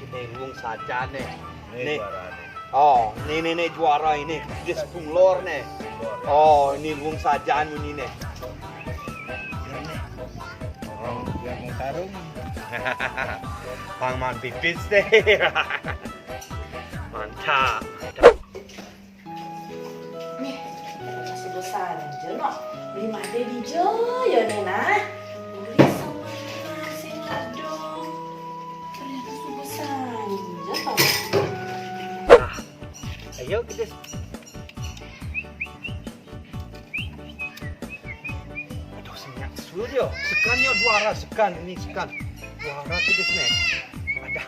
si Nengung saja nih. Ini juara nih. Oh, nih juara ini. Dia sepung lor nih. Oh, ini Wung saja ini nih. Orang yang mau tarung. Pangman pipis deh. Mantap. Nih, masih besar aja no. Beli made di Jo ya Nena. Beli sama nasi dong. Ternyata sebesar aja tau. Nah, ayo kita. Aduh, senyap sudah. Sekan yo juara, sekan ini sekan. Juara kita nih. Ada.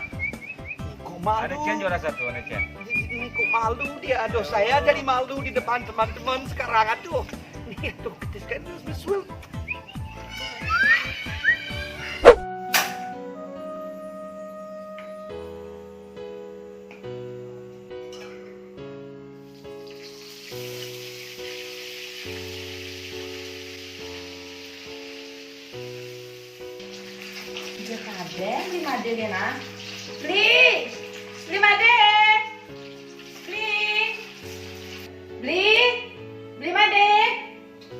Kok malu? Ada Cian juara satu, ada Cian. Ini kok malu dia. Aduh, saya jadi malu di depan teman-teman sekarang. Aduh, ini aduh ketis kan besul. Ada beli made Nena. Beli made. Beli made.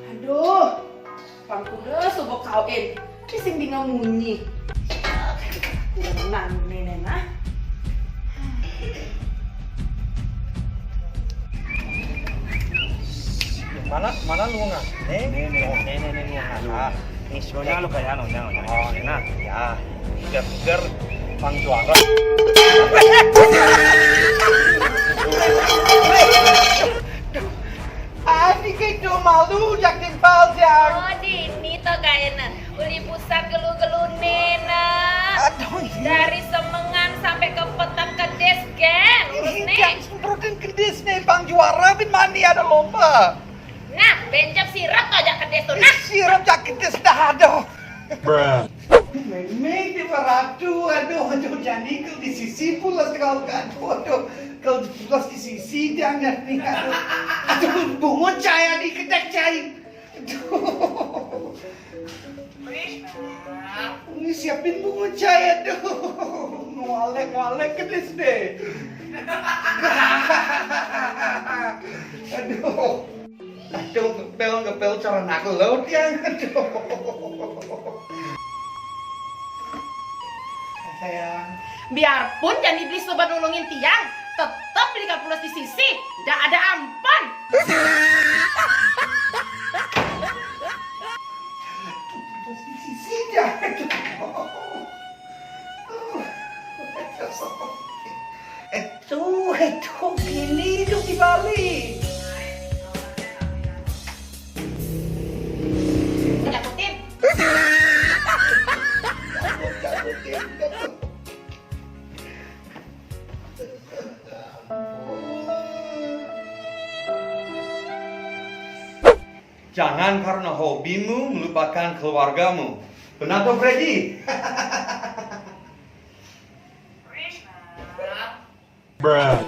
Aduh, pangku deh subok kawin. Ini sing di ngamunyi. Tenang nih Nena. Mana luang? Nih luang. Ah, ini Soalnya lu kayak anu, jangan. Oh, nah, ya. Ger pang juara. Ani gitu malu jak timpal jak. Oh, Dini to kayaknya. Uli pusat gelu-gelu Nena. Aduh, Dari Semengan sampai ke Petak Kedes, gen. Urus nih. yang semprotin kedis nih pang juara bin mani ada lomba. Nah, benjam sirap to aja Kedes tuh. Nah, Sirup jak kedis dah ada. Memang di beradu, aduh, jadi kalau di sisi pulas kalau aduh, kalau pulas di sisi jangan nih, aduh, bunga cahaya di kedek cahaya, aduh, ini siapin bunga cahaya, aduh, ngalek kedis deh, aduh, ngepel cara nakal laut yang, aduh. Sayang. Biarpun jangan iblis sobat nulungin tiang, tetap belikan pulas di sisi. Nggak ada ampun. Sisi dia. Itu gini hidup di Bali. Jakutin. Jangan karena hobimu melupakan keluargamu. Benar tuh Freddy? Bruh.